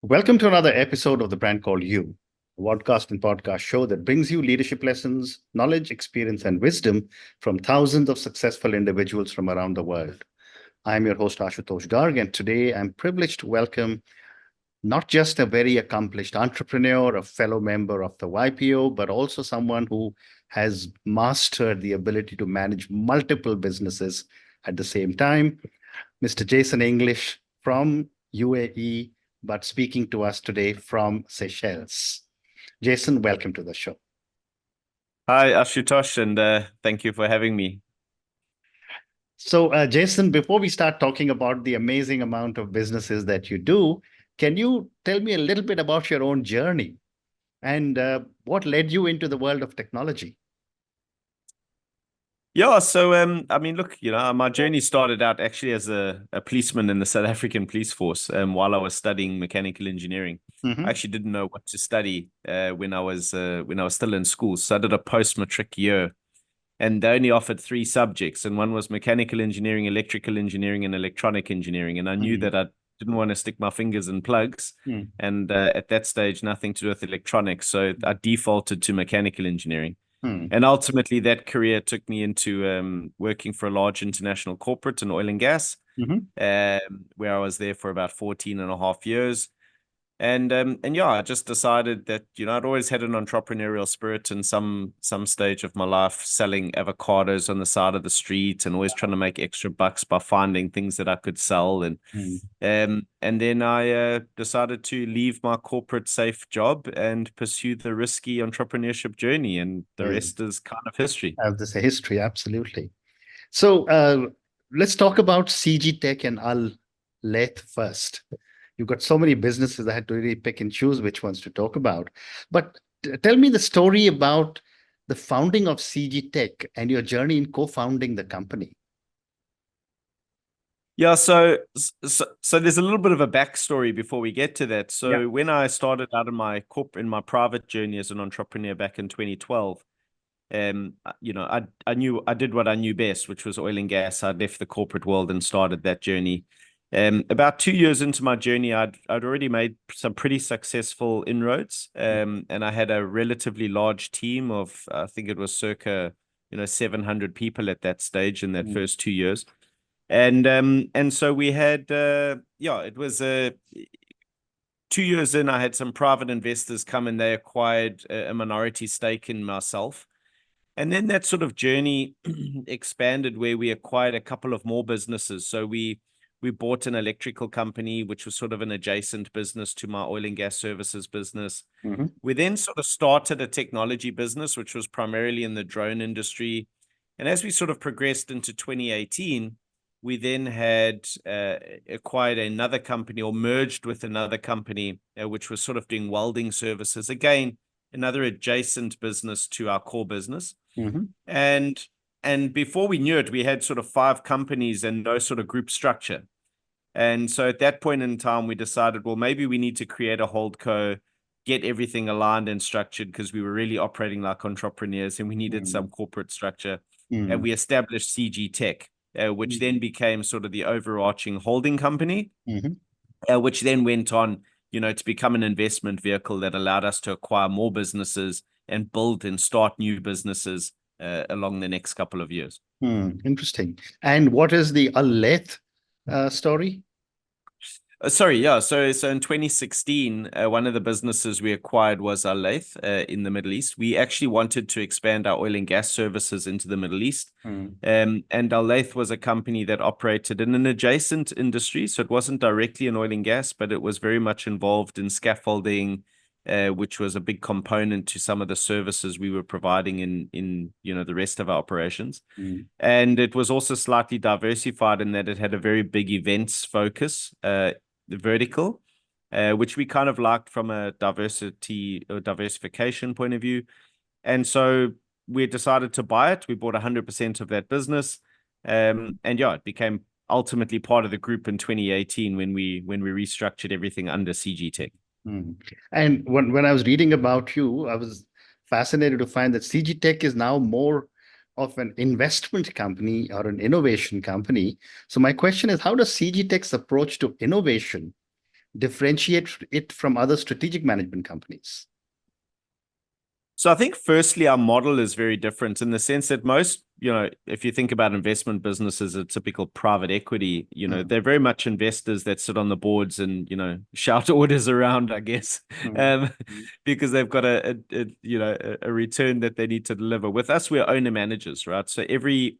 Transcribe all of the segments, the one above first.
Welcome to another episode of The Brand Called You, a podcast and podcast show that brings you leadership lessons, knowledge, experience, and wisdom from thousands of successful individuals from around the world. I'm your host, Ashutosh Garg, and today I'm privileged to welcome not just a very accomplished entrepreneur, a fellow member of the YPO, but also someone who has mastered the ability to manage multiple businesses at the same time, Mr. Jason English from UAE, but speaking to us today from Seychelles. Jason, welcome to the show. Hi, Ashutosh, and thank you for having me. So, Jason, before we start talking about the amazing amount of businesses that you do, can you tell me a little bit about your own journey and what led you into the world of technology? Yeah, so I mean, look, my journey started out actually as a policeman in the South African police force while I was studying mechanical engineering. I actually didn't know what to study when I was still in school. So I did a post-matric year, and they only offered three subjects, and one was mechanical engineering, electrical engineering, and electronic engineering. And I knew that I didn't want to stick my fingers in plugs, and at that stage, nothing to do with electronics. So I defaulted to mechanical engineering. And ultimately, that career took me into working for a large international corporate in oil and gas, where I was there for about 14 and a half years. And yeah, I just decided that, I'd always had an entrepreneurial spirit in some stage of my life, selling avocados on the side of the street and always trying to make extra bucks by finding things that I could sell. And then I decided to leave my corporate safe job and pursue the risky entrepreneurship journey. And the rest is kind of history. This is history, absolutely. So let's talk about CG Tech and Al Laith first. You've got so many businesses. I had to really pick and choose which ones to talk about. But tell me the story about the founding of CG Tech and your journey in co-founding the company. Yeah, so there's a little bit of a backstory before we get to that. So when I started out in my private journey as an entrepreneur back in 2012, I knew I did what I knew best, which was oil and gas. I left the corporate world and started that journey. About 2 years into my journey, I'd already made some pretty successful inroads, and I had a relatively large team of, I think it was circa 700 people at that stage in that first 2 years, and so we had it was 2 years in. I had some private investors come and they acquired a minority stake in myself. And then that sort of journey expanded where we acquired a couple of more businesses. So we bought an electrical company, which was sort of an adjacent business to my oil and gas services business. We then sort of started a technology business, which was primarily in the drone industry. And as we sort of progressed into 2018, we then had acquired another company or merged with another company, which was sort of doing welding services. Again, another adjacent business to our core business. And before we knew it, we had sort of 5 companies and no sort of group structure. And so at that point in time, we decided, well, maybe we need to create a holdco, get everything aligned and structured, because we were really operating like entrepreneurs and we needed some corporate structure. And we established CG Tech, which then became sort of the overarching holding company, which then went on, to become an investment vehicle that allowed us to acquire more businesses and build and start new businesses along the next couple of years. Interesting. And what is the Al Laith story? So in 2016, one of the businesses we acquired was Al Laith in the Middle East. We actually wanted to expand our oil and gas services into the Middle East. And Al Laith was a company that operated in an adjacent industry. So it wasn't directly in oil and gas, but it was very much involved in scaffolding, which was a big component to some of the services we were providing in the rest of our operations. And it was also slightly diversified in that it had a very big events focus, the vertical, which we kind of liked from a diversification point of view. And so we decided to buy it. We bought 100% of that business. It became ultimately part of the group in 2018 when we restructured everything under CG Tech. And when I was reading about you, I was fascinated to find that CG Tech is now more of an investment company or an innovation company. So my question is, how does CG Tech's approach to innovation differentiate it from other strategic management companies? So I think firstly, our model is very different in the sense that most, if you think about investment businesses, a typical private equity, they're very much investors that sit on the boards and, shout orders around, I guess, because they've got a return that they need to deliver. With us, we're owner managers, right? So every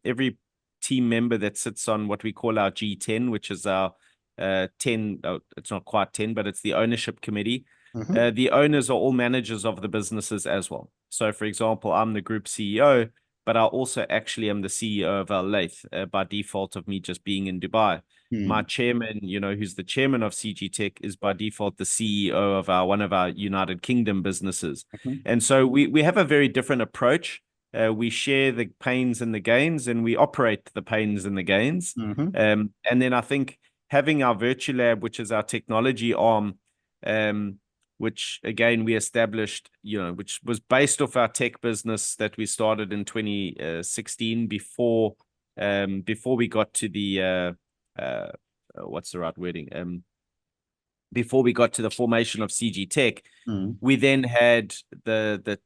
team member that sits on what we call our G10, which is our 10, it's not quite 10, but it's the ownership committee. The owners are all managers of the businesses as well. So, for example, I'm the group CEO, but I also actually am the CEO of AI Laith by default of me just being in Dubai. My chairman, who's the chairman of CG Tech, is by default the CEO of one of our United Kingdom businesses. And so we have a very different approach. We share the pains and the gains, and we operate the pains and the gains. And then I think having our Virtualab, which is our technology arm, which again we established, which was based off our tech business that we started in 2016 before we got to the what's the right wording? Before we got to the formation of CG Tech, we then had the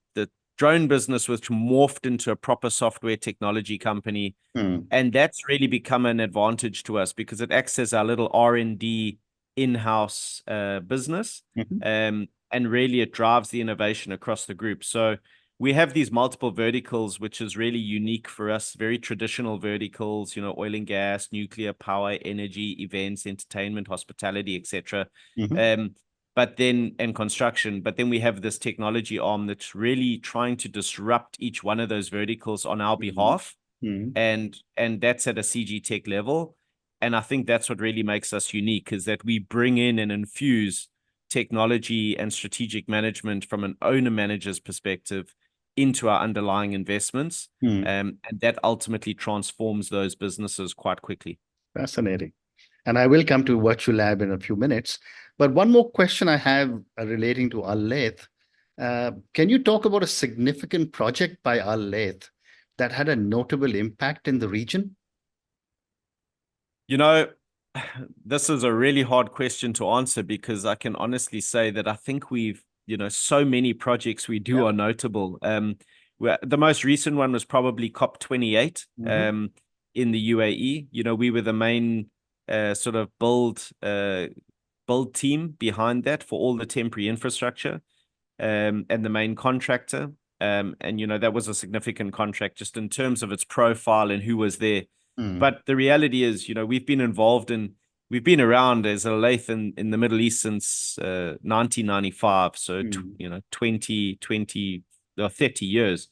drone business, which morphed into a proper software technology company, and that's really become an advantage to us because it acts as our little R&D in-house business, and really it drives the innovation across the group. So we have these multiple verticals, which is really unique for us, very traditional verticals, oil and gas, nuclear power, energy, events, entertainment, hospitality, etc. But then, and construction, but then we have this technology arm that's really trying to disrupt each one of those verticals on our behalf. And that's at a CG Tech level. And I think that's what really makes us unique, is that we bring in and infuse technology and strategic management from an owner manager's perspective into our underlying investments. And that ultimately transforms those businesses quite quickly. Fascinating. And I will come to Virtualab in a few minutes. But one more question I have relating to AI Laith. Can you talk about a significant project by AI Laith that had a notable impact in the region? This is a really hard question to answer because I can honestly say that I think we've, so many projects we do are notable. The most recent one was probably COP28 in the UAE. We were the main sort of build team behind that for all the temporary infrastructure, and the main contractor. And that was a significant contract just in terms of its profile and who was there. But the reality is, we've been around as a Laith in the Middle East since 1995. So, 20 or 30 years.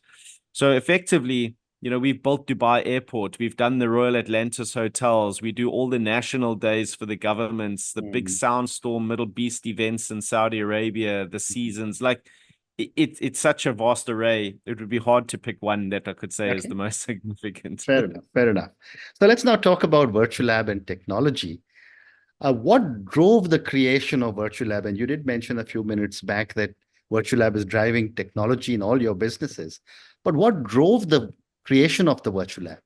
So effectively, we've built Dubai Airport. We've done the Royal Atlantis hotels. We do all the national days for the governments, the big Soundstorm, Middle East events in Saudi Arabia, the seasons. Like, it's such a vast array. It would be hard to pick one that I could say is the most significant. Fair enough. So let's now talk about Virtualab and technology. What drove the creation of Virtualab? And you did mention a few minutes back that Virtualab is driving technology in all your businesses. But what drove the creation of the Virtualab?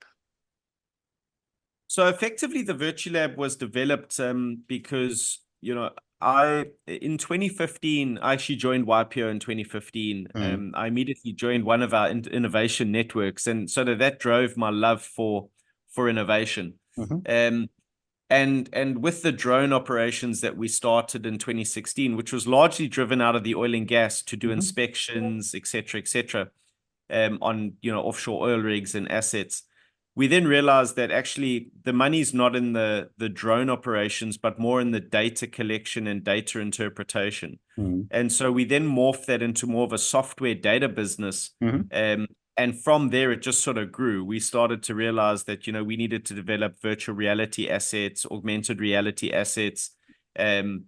So effectively, the Virtulab was developed because, in 2015, I actually joined YPO in 2015. I immediately joined one of our innovation networks. And so that drove my love for innovation. And with the drone operations that we started in 2016, which was largely driven out of the oil and gas to do inspections, et cetera, on, offshore oil rigs and assets, we then realized that actually the money's not in the drone operations, but more in the data collection and data interpretation. And so we then morphed that into more of a software data business. And from there, it just sort of grew. We started to realize that, we needed to develop virtual reality assets, augmented reality assets. And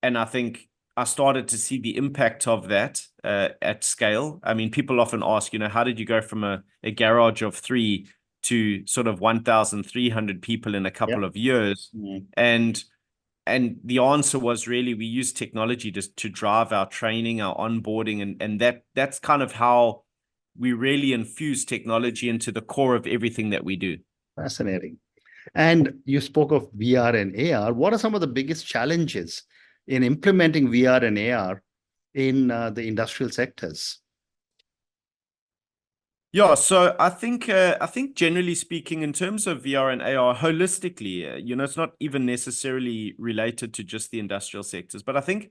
I think I started to see the impact of that at scale. I mean, people often ask, how did you go from a garage of 3 to sort of 1,300 people in a couple of years? And the answer was really, we use technology to drive our training, our onboarding, and that's kind of how we really infuse technology into the core of everything that we do. Fascinating. And you spoke of VR and AR. What are some of the biggest challenges in implementing VR and AR in the industrial sectors? Yeah, so I think generally speaking, in terms of VR and AR, holistically, it's not even necessarily related to just the industrial sectors, but I think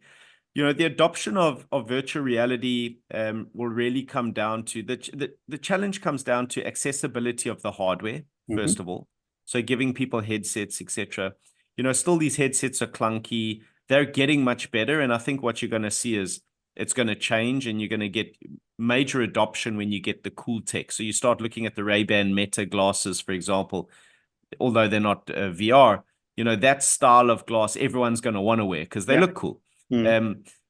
the adoption of virtual reality will really come down to the challenge comes down to accessibility of the hardware, first of all. So giving people headsets, etc. Still these headsets are clunky. They're getting much better, and I think what you're going to see is it's going to change, and you're going to get major adoption when you get the cool tech. So you start looking at the Ray-Ban Meta glasses, for example, although they're not VR. That style of glass everyone's going to want to wear because they look cool.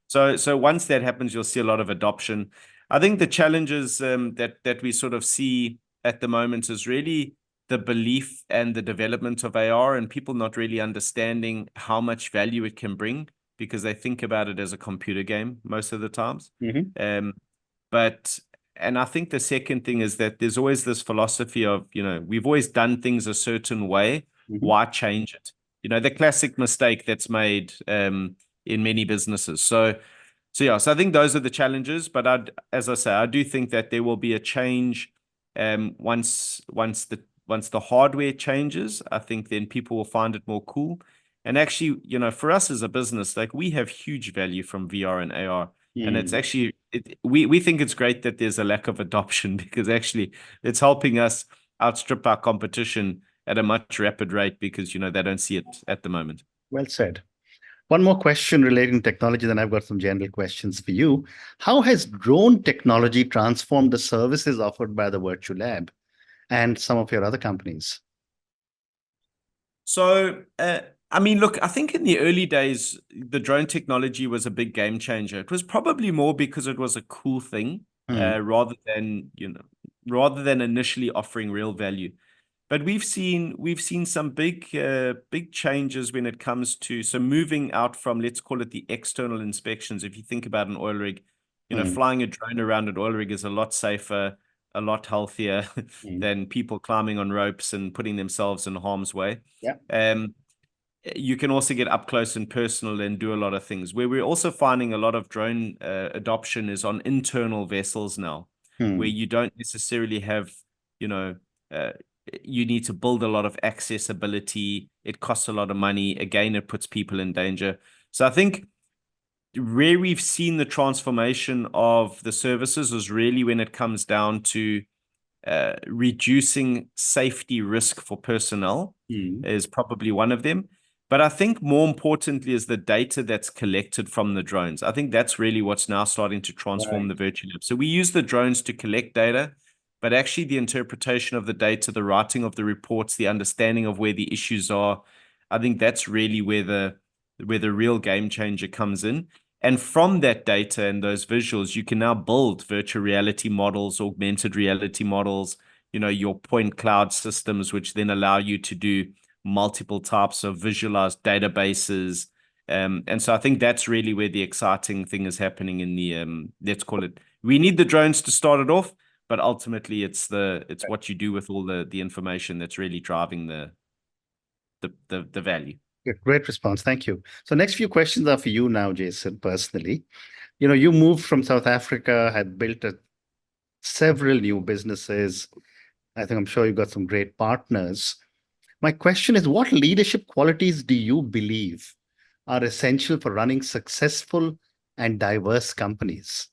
So once that happens, you'll see a lot of adoption. I think the challenges that we sort of see at the moment is really the belief and the development of AR, and people not really understanding how much value it can bring because they think about it as a computer game most of the times. And I think the second thing is that there's always this philosophy of, we've always done things a certain way. Why change it? The classic mistake that's made in many businesses. So I think those are the challenges. But as I say, I do think that there will be a change once the hardware changes. I think then people will find it more cool. And actually, for us as a business, like we have huge value from VR and AR. And it's actually, we think it's great that there's a lack of adoption because actually it's helping us outstrip our competition at a much rapid rate because, they don't see it at the moment. Well said. One more question relating to technology, then I've got some general questions for you. How has drone technology transformed the services offered by the Virtualab and some of your other companies? So, look, I think in the early days, the drone technology was a big game changer. It was probably more because it was a cool thing, rather than initially offering real value. But we've seen some big changes when it comes to moving out from, let's call it, the external inspections. If you think about an oil rig, flying a drone around an oil rig is a lot safer, a lot healthier than people climbing on ropes and putting themselves in harm's way. You can also get up close and personal and do a lot of things. Where we're also finding a lot of drone adoption is on internal vessels now, where you don't necessarily have, you need to build a lot of accessibility. It costs a lot of money. Again, it puts people in danger. So I think where we've seen the transformation of the services is really when it comes down to reducing safety risk for personnel is probably one of them. But I think more importantly is the data that's collected from the drones. I think that's really what's now starting to transform the Virtulab. So we use the drones to collect data, but actually the interpretation of the data, the writing of the reports, the understanding of where the issues are, I think that's really where the real game changer comes in. And from that data and those visuals, you can now build virtual reality models, augmented reality models, your point cloud systems, which then allow you to do multiple types of visualized databases. And so I think that's really where the exciting thing is happening in the, let's call it, we need the drones to start it off, but ultimately it's what you do with all the information that's really driving the value. Great response. Thank you. So next few questions are for you now, Jason, personally. You moved from South Africa, had built several new businesses. I'm sure you've got some great partners. My question is, what leadership qualities do you believe are essential for running successful and diverse companies?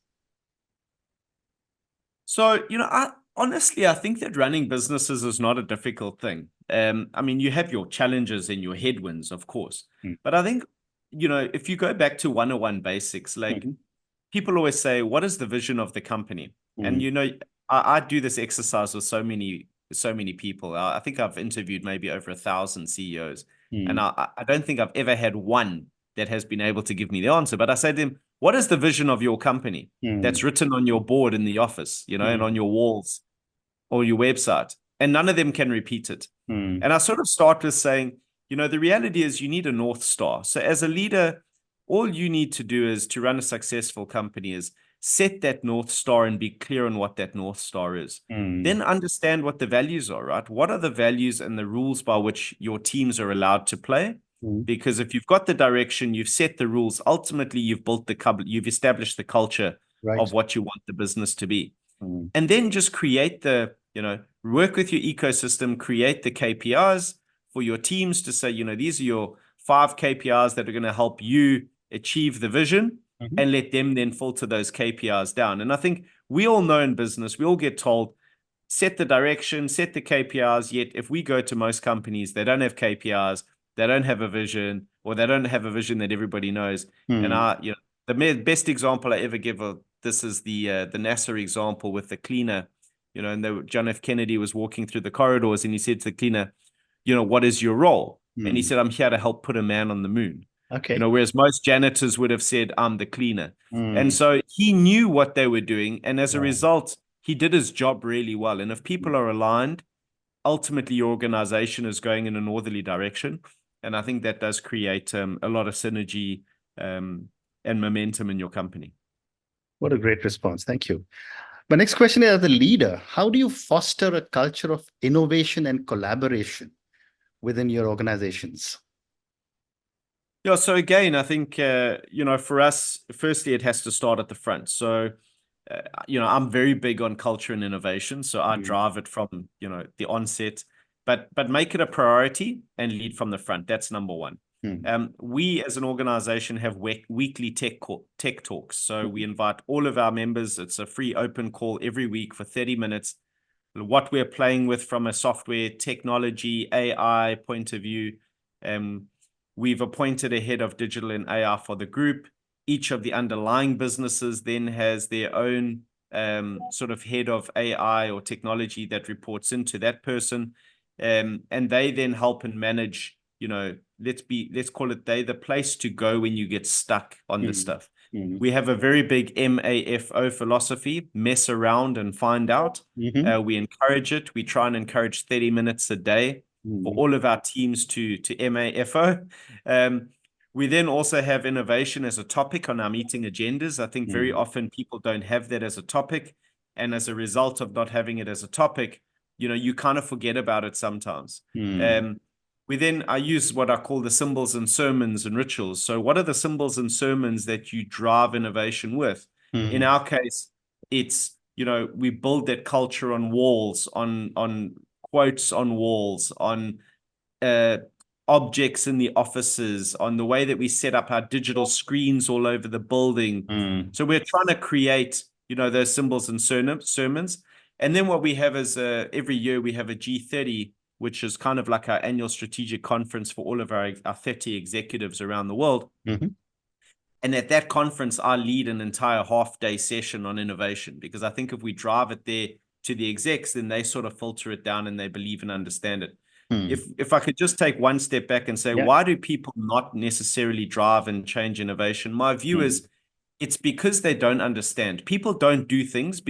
So, honestly, I think that running businesses is not a difficult thing. You have your challenges and your headwinds, of course. But I think, if you go back to 101 basics, like people always say, what is the vision of the company? And, I do this exercise with so many people. I think I've interviewed maybe over 1,000 CEOs. And I don't think I've ever had one that has been able to give me the answer. But I say to them, what is the vision of your company that's written on your board in the office, and on your walls or your website? And none of them can repeat it. And I sort of start with saying, the reality is you need a North Star. So as a leader, all you need to do is to run a successful company is set that North Star and be clear on what that North Star is. Then understand what the values are, right? What are the values and the rules by which your teams are allowed to play? Because if you've got the direction, you've set the rules, ultimately you've built you've established the culture Right. of what you want the business to be. Mm. And then just create work with your ecosystem, create the KPIs for your teams to say, these are your 5 KPIs that are going to help you achieve the vision, and let them then filter those KPIs down. And I think we all know in business, we all get told, set the direction, set the KPIs. Yet if we go to most companies, they don't have KPIs, they don't have a vision, or they don't have a vision that everybody knows. And the best example I ever give of this is the NASA example with the cleaner. And John F. Kennedy was walking through the corridors, and he said to the cleaner, what is your role? And he said, I'm here to help put a man on the moon. Okay. Whereas most janitors would have said, I'm the cleaner. And so he knew what they were doing. And as a result, he did his job really well. And if people are aligned, ultimately your organization is going in an orderly direction. And I think that does create a lot of synergy and momentum in your company. What a great response. Thank you. My next question is, as a leader, how do you foster a culture of innovation and collaboration within your organizations? Yeah, so again, I think, for us, firstly, it has to start at the front. So, I'm very big on culture and innovation. So I drive it from, the onset, but make it a priority and lead from the front. That's number one. We as an organization have weekly tech talks. So we invite all of our members. It's a free open call every week for 30 minutes. What we're playing with from a software, technology, AI point of view. We've appointed a head of digital and AI for the group. Each of the underlying businesses then has their own sort of head of AI or technology that reports into that person. And they then help and manage, let's call it the place to go when you get stuck on this stuff. We have a very big MAFO philosophy, mess around and find out. We encourage it. We try and encourage 30 minutes a day for all of our teams to MAFO. We then also have innovation as a topic on our meeting agendas. I think very often people don't have that as a topic. And as a result of not having it as a topic, you kind of forget about it sometimes. I use what I call the symbols and sermons and rituals. So what are the symbols and sermons that you drive innovation with? In our case, it's, we build that culture on walls, on quotes on walls, on objects in the offices, on the way that we set up our digital screens all over the building. So we're trying to create, those symbols and sermons. And then what we have is every year we have a G30, which is kind of like our annual strategic conference for all of our 30 executives around the world. And at that conference, I lead an entire half-day session on innovation, because I think if we drive it there to the execs, then they sort of filter it down and they believe and understand it. If I could just take one step back and say, why do people not necessarily drive and change innovation? My view is it's because they don't understand. People don't do things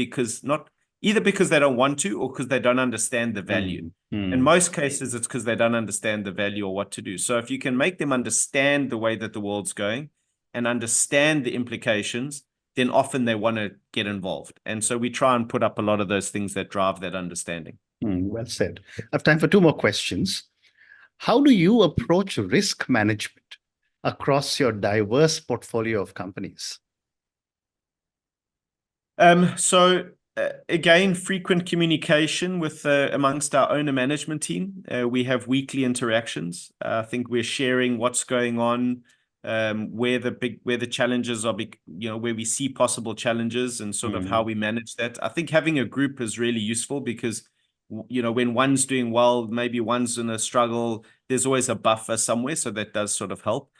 either because they don't want to or because they don't understand the value. In most cases, it's because they don't understand the value or what to do. So if you can make them understand the way that the world's going and understand the implications, then often they want to get involved. And so we try and put up a lot of those things that drive that understanding. Well said. I have time for 2 more questions. How do you approach risk management across your diverse portfolio of companies? Again, frequent communication with amongst our owner management team. We have weekly interactions. I think we're sharing what's going on, where the challenges are, where we see possible challenges and sort of how we manage that. I think having a group is really useful because, when one's doing well, maybe one's in a struggle, there's always a buffer somewhere. So that does sort of help.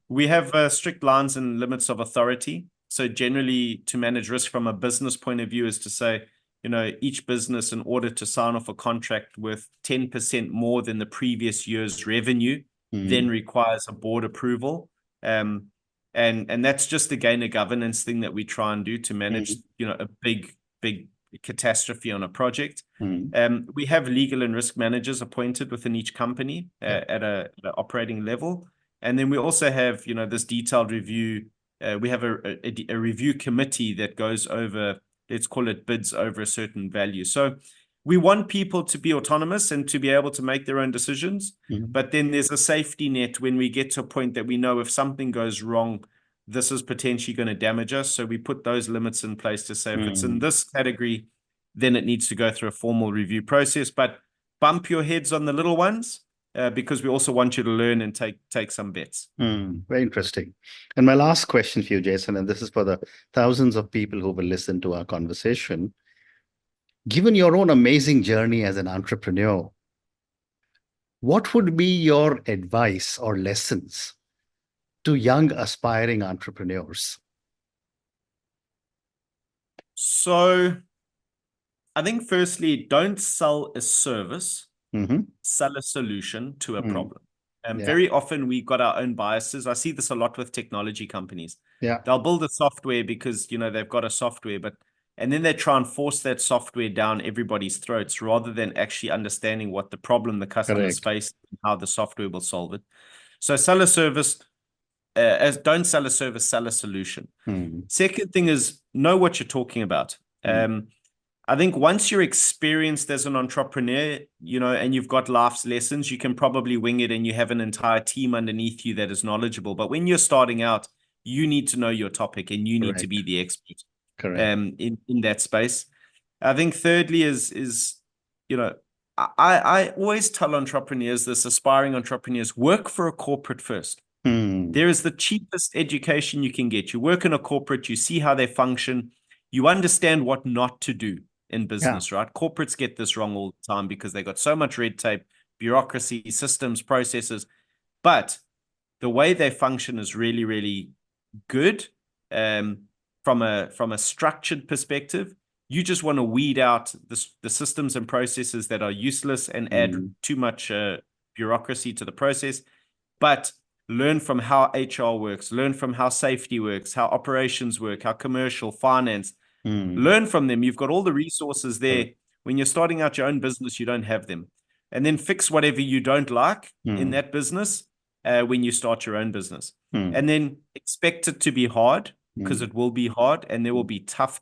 We have strict lines and limits of authority. So generally, to manage risk from a business point of view is to say, each business, in order to sign off a contract with 10% more than the previous year's revenue, then requires a board approval. And that's just, again, a governance thing that we try and do to manage, a big catastrophe on a project. We have legal and risk managers appointed within each company at an operating level. And then we also have, this detailed review. We have a review committee that goes over, let's call it bids over a certain value. So we want people to be autonomous and to be able to make their own decisions. Mhm. But then there's a safety net when we get to a point that we know if something goes wrong, this is potentially going to damage us. So we put those limits in place to say if it's in this category, then it needs to go through a formal review process. But bump your heads on the little ones because we also want you to learn and take some bets. Very interesting. And my last question for you, Jason, and this is for the thousands of people who will listen to our conversation. Given your own amazing journey as an entrepreneur, what would be your advice or lessons to young aspiring entrepreneurs? So I think firstly, don't sell a service, sell a solution to a problem. And very often we got our own biases. I see this a lot with technology companies. Yeah. They'll build a software because, they've got a software, and then they try and force that software down everybody's throats rather than actually understanding what the problem the customers face and how the software will solve it. So sell a service, don't sell a service, sell a solution. Second thing is know what you're talking about. I think once you're experienced as an entrepreneur, and you've got life's lessons, you can probably wing it and you have an entire team underneath you that is knowledgeable. But when you're starting out, you need to know your topic and you need to be the expert in that space. I think thirdly is I always tell entrepreneurs, this aspiring entrepreneurs, work for a corporate first. There is the cheapest education you can get. You work in a corporate, you see how they function, you understand what not to do in business, right? Corporates get this wrong all the time because they got so much red tape, bureaucracy, systems, processes. But the way they function is really, really good. From a structured perspective, you just want to weed out the systems and processes that are useless and add too much bureaucracy to the process. But learn from how HR works, learn from how safety works, how operations work, how commercial, finance. Learn from them. You've got all the resources there. When you're starting out your own business, you don't have them. And then fix whatever you don't like in that business when you start your own business. And then expect it to be hard because it will be hard and there will be tough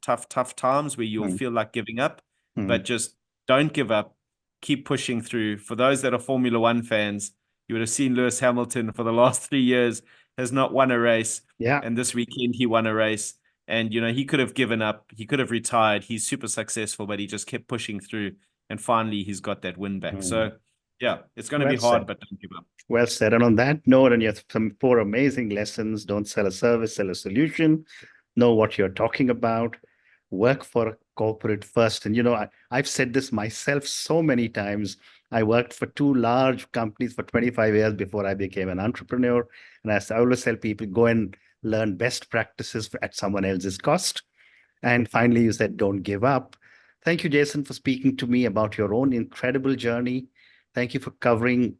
times where you'll feel like giving up. But just don't give up. Keep pushing through. For those that are Formula One fans, you would have seen Lewis Hamilton for the last 3 years has not won a race. And this weekend he won a race. And, he could have given up. He could have retired. He's super successful, but he just kept pushing through. And finally, he's got that win back. So, yeah, it's going to be hard, but don't give up. Well said. And on that note, and you have some 4 amazing lessons. Don't sell a service, sell a solution. Know what you're talking about. Work for a corporate first. And, I've said this myself so many times. I worked for 2 large companies for 25 years before I became an entrepreneur. And I always tell people, go and learn best practices at someone else's cost. And finally, you said, don't give up. Thank you, Jason, for speaking to me about your own incredible journey. Thank you for covering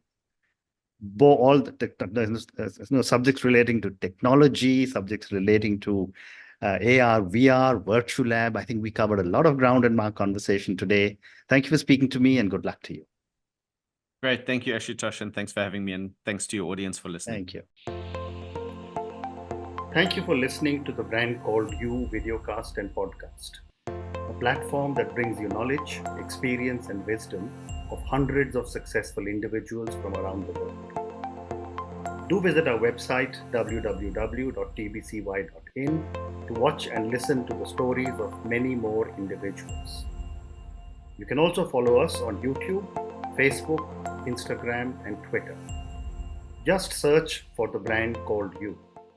all the subjects relating to technology, subjects relating to AR, VR, Virtualab. I think we covered a lot of ground in our conversation today. Thank you for speaking to me and good luck to you. Great. Thank you, Ashutosh, and thanks for having me. And thanks to your audience for listening. Thank you. Thank you for listening to the Brand Called You videocast and podcast, a platform that brings you knowledge, experience, and wisdom of hundreds of successful individuals from around the world. Do visit our website, www.tbcy.in, to watch and listen to the stories of many more individuals. You can also follow us on YouTube, Facebook, Instagram, and Twitter. Just search for the Brand Called You.